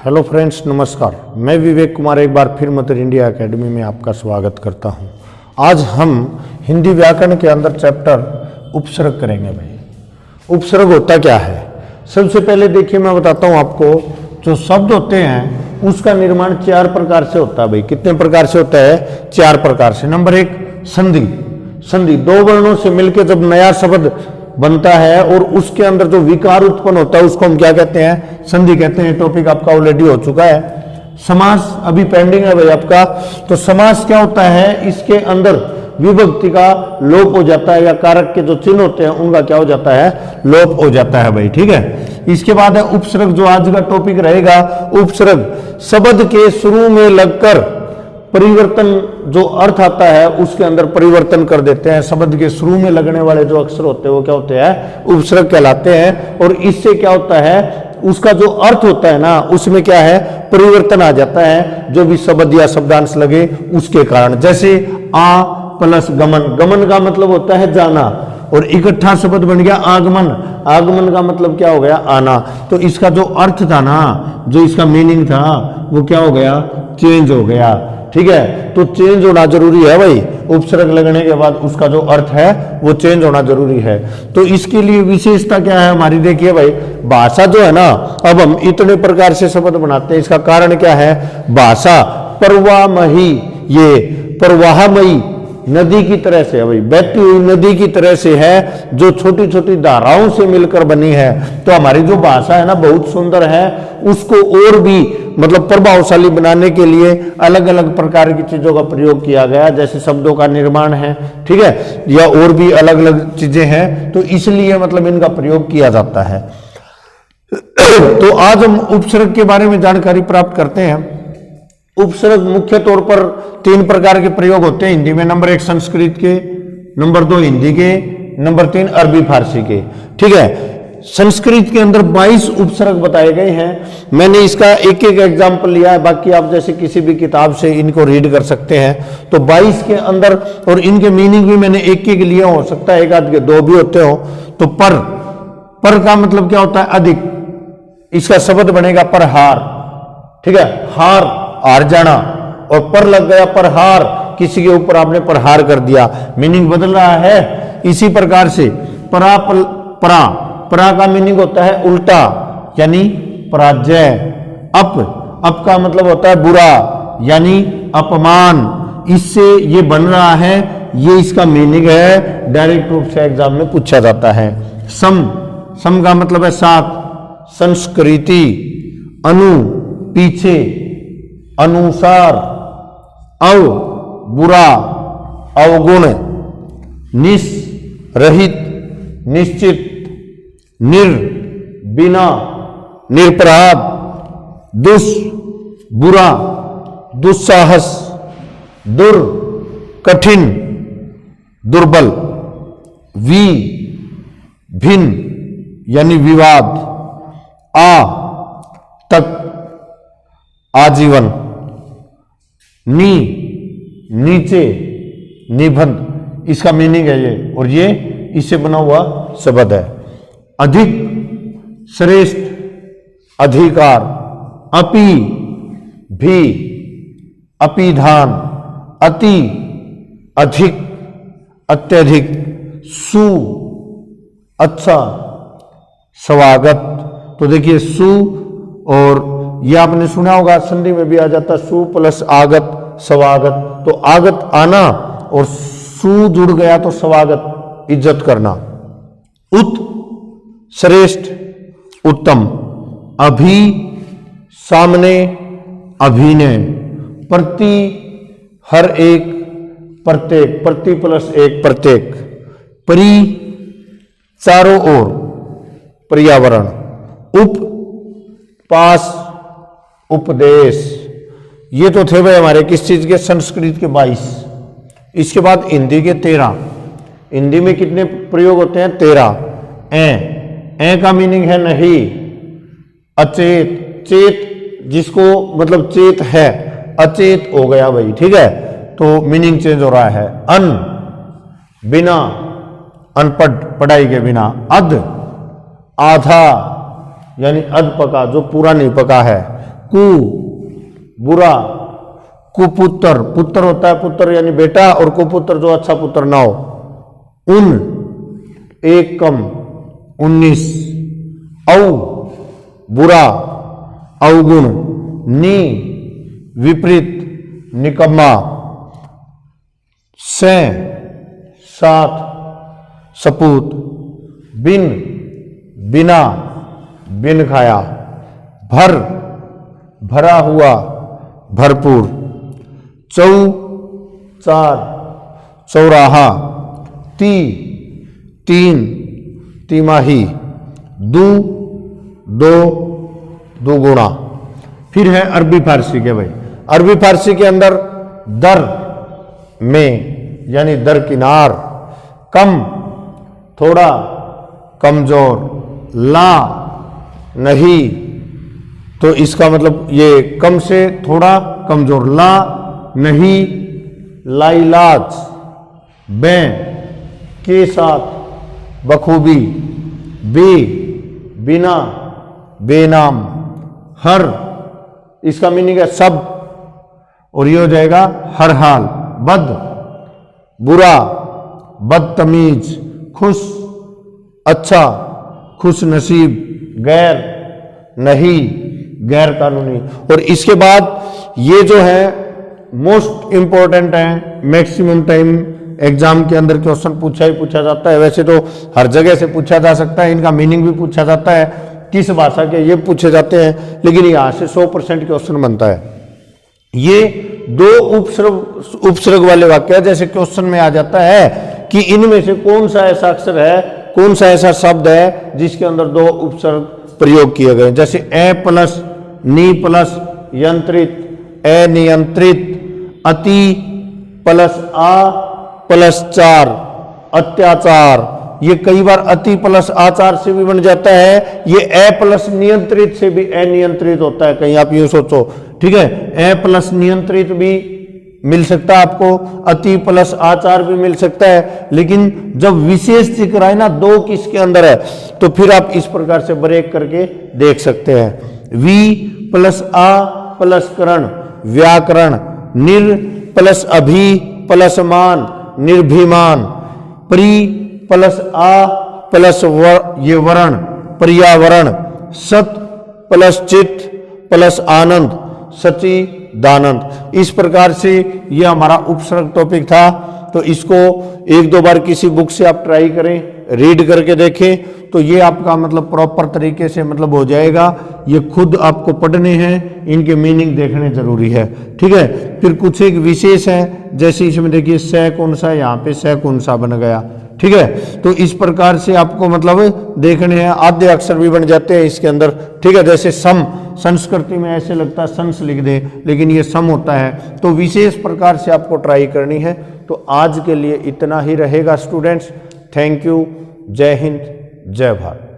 Hello friends, नमस्कार। मैं विवेक कुमार एक बार फिर मदर इंडिया एकेडमी में आपका स्वागत करता हूं। आज हम हिंदी व्याकरण के अंदर चैप्टर उपसर्ग करेंगे। भाई उपसर्ग होता क्या है? सबसे पहले देखिए, मैं बताता हूं आपको। जो शब्द होते हैं उसका निर्माण चार प्रकार से होता है। भाई कितने प्रकार से होता है? चार प्रकार से। नंबर एक, संधि। संधि दो वर्णों से मिलकर जब नया शब्द बनता है और उसके अंदर जो विकार उत्पन्न होता है उसको हम क्या कहते हैं? संधि कहते हैं। टॉपिक आपका ऑलरेडी हो चुका है। समास अभी पेंडिंग है भाई आपका। तो समास क्या होता है? इसके अंदर विभक्ति का लोप हो जाता है या कारक के जो चिन्ह होते हैं उनका क्या हो जाता है? लोप हो जाता है भाई। ठीक है। इसके बाद है उपसर्ग, जो आज का टॉपिक रहेगा। उपसर्ग शब्द के शुरू में लगकर परिवर्तन, जो अर्थ आता है उसके अंदर परिवर्तन कर देते हैं। शब्द के शुरू में लगने वाले जो अक्षर होते हैं वो क्या होते हैं? उपसर्ग कहलाते हैं। और इससे क्या होता है? उसका जो अर्थ होता है ना, उसमें क्या है? परिवर्तन आ जाता है, जो भी शब्द या शब्दांश लगे उसके कारण। जैसे आ प्लस गमन। गमन का मतलब होता है जाना, और इकट्ठा शब्द बन गया आगमन। आगमन का मतलब क्या हो गया? आना। तो इसका जो अर्थ था ना, जो इसका मीनिंग था, वो क्या हो गया? चेंज हो गया। ठीक है। तो चेंज होना जरूरी है भाई। उपसर्ग लगने के बाद उसका जो अर्थ है वो चेंज होना जरूरी है। तो इसके लिए विशेषता क्या है हमारी? देखिए भाई, भाषा जो है ना, अब हम इतने प्रकार से शब्द बनाते हैं, इसका कारण क्या है? भाषा प्रवाहमयी, ये प्रवाहमयी नदी की तरह से है भाई, बहती हुई नदी की तरह से है, जो छोटी छोटी धाराओं से मिलकर बनी है। तो हमारी जो भाषा है ना, बहुत सुंदर है। उसको और भी मतलब प्रभावशाली बनाने के लिए अलग अलग प्रकार की चीजों का प्रयोग किया गया, जैसे शब्दों का निर्माण है, ठीक है, या और भी अलग अलग चीजें हैं। तो इसलिए मतलब इनका प्रयोग किया जाता है। तो आज हम उपसर्ग के बारे में जानकारी प्राप्त करते हैं। उपसर्ग मुख्य तौर पर तीन प्रकार के प्रयोग होते हैं हिंदी में। नंबर एक संस्कृत के, नंबर दो हिंदी के, नंबर तीन अरबी फारसी के। ठीक है। संस्कृत के अंदर 22 उपसर्ग बताए गए हैं। मैंने इसका एक एक एग्जाम्पल लिया है, बाकी आप जैसे किसी भी किताब से इनको रीड कर सकते हैं। तो 22 के अंदर, और इनके मीनिंग भी मैंने एक एक लिए, हो सकता है एक आध के दो भी होते हो। तो पर का मतलब क्या होता है? अधिक। इसका शब्द बनेगा परहार। ठीक है। हार जाना, और पर लग गया परहार, किसी के ऊपर आपने प्रहार कर दिया, मीनिंग बदल रहा है। इसी प्रकार से परा का मीनिंग होता है उल्टा, यानी पराजय। अप का मतलब होता है बुरा, यानी अपमान। इससे ये बन रहा है, ये इसका मीनिंग है। डायरेक्ट रूप से एग्जाम में पूछा जाता है। सम का मतलब है साथ। संस्कृति, पीछे, अनुसार, बुरा, अवगुण, रहित, निश्चित, बिना, निरपराध, बुरा, दुस्साहस, कठिन, दुर्बल, भिन्न, यानी विवाद, तक, आजीवन, नीचे, निबंध। इसका मीनिंग है ये, और ये इससे बना हुआ शब्द है। अधिक, श्रेष्ठ, अधिकार, भी, अपिधान, अति, अधिक, अत्यधिक, अच्छा, स्वागत। तो देखिए और ये आपने सुना होगा, संधि में भी आ जाता सु प्लस आगत, स्वागत। तो आगत आना, और सु जुड़ गया तो स्वागत, इज्जत करना। श्रेष्ठ, उत्तम, सामने, अभिनय, प्रति, हर एक, प्रत्येक, प्रति प्लस एक, प्रत्येक, चारों ओर, पर्यावरण, पास, उपदेश। ये तो थे भाई हमारे किस चीज के? संस्कृत के 22। इसके बाद हिंदी के 13। हिंदी में कितने प्रयोग होते हैं? 13। ए का मीनिंग है नहीं, अचेत, चेत जिसको मतलब चेत है, अचेत हो गया भाई। ठीक है। तो मीनिंग चेंज हो रहा है। बिना, अनपढ़, पढ़ाई के बिना। आधा, यानी अध पका, जो पूरा नहीं पका है। कु बुरा, कुपुत्र, पुत्र होता है पुत्र यानी बेटा, और कुपुत्र जो अच्छा पुत्र ना हो। उन एक कम 19, औ बुरा अवगुण, नि विपरीत निकम्मा, से 7 सपूत, बिन बिना बिन खाया, भर भरा हुआ भरपूर, 4 चौराहा, 3 तिमाही, 2 दुगुना। फिर है अरबी फारसी के भाई। अरबी फारसी के अंदर दर में यानी दरकिनार, कम थोड़ा कमजोर, ला नहीं, तो इसका मतलब ये कम से थोड़ा कमजोर, ला नहीं लाइलाज, बे के साथ बखूबी, बे बिना बेनाम, हर इसका मीनिंग है सब, और ये हो जाएगा हर हाल, बद बुरा, बदतमीज, खुश अच्छा, खुश नसीब, गैर नहीं गैर कानूनी। और इसके बाद ये जो है मोस्ट इंपॉर्टेंट है, मैक्सिमम टाइम एग्जाम के अंदर क्वेश्चन पूछा ही पूछा जाता है, वैसे तो हर जगह से पूछा जा सकता है, इनका मीनिंग भी पूछा जाता है, किस भाषा के ये पूछे जाते हैं, लेकिन यहाँ से 100% क्वेश्चन बनता है। ये 2 उपसर्ग वाले वाक्य जैसे क्वेश्चन में आ जाता है कि इनमें से कौन सा ऐसा अक्षर है, कौन सा ऐसा शब्द है जिसके अंदर 2 उपसर्ग प्रयोग किए गए, जैसे ए प्लस नी प्लस यंत्रित, अनियंत्रित, अति प्लस आ प्लस 4 अत्याचार। ये कई बार अति प्लस आचार से भी बन जाता है, ये ए प्लस नियंत्रित से भी अनियंत्रित होता है, कहीं आप यूं सोचो, ठीक है, ए प्लस नियंत्रित भी मिल सकता है आपको, अति प्लस आचार भी मिल सकता है, लेकिन जब विशेष जिक्र आए ना 2 किसके अंदर है, तो फिर आप इस प्रकार से ब्रेक करके देख सकते हैं। वी प्लस आ प्लस करण व्याकरण, निर प्लस अभी प्लस मान निर्भिमान, प्री प्लस आ प्लस ये वर्ण पर्यावरण, सत प्लस चित्त प्लस आनंद सची दानंद। इस प्रकार से ये हमारा उपसर्ग टॉपिक था, तो इसको 1-2 बार किसी बुक से आप ट्राई करें, रीड करके देखें, तो ये आपका मतलब प्रॉपर तरीके से मतलब हो जाएगा। ये खुद आपको पढ़ने हैं, इनके मीनिंग देखने जरूरी है, ठीक है। फिर कुछ एक विशेष है, जैसे इसमें देखिए से कौन सा, यहाँ पे से कौन सा बन गया, ठीक है। तो इस प्रकार से आपको मतलब देखने हैं, आधे अक्षर भी बन जाते हैं इसके अंदर, ठीक है। जैसे सम, संस्कृति में ऐसे लगता है संस लिख दे, लेकिन ये सम होता है, तो विशेष प्रकार से आपको ट्राई करनी है। तो आज के लिए इतना ही रहेगा स्टूडेंट्स, थैंक यू, जय हिंद जय भारत।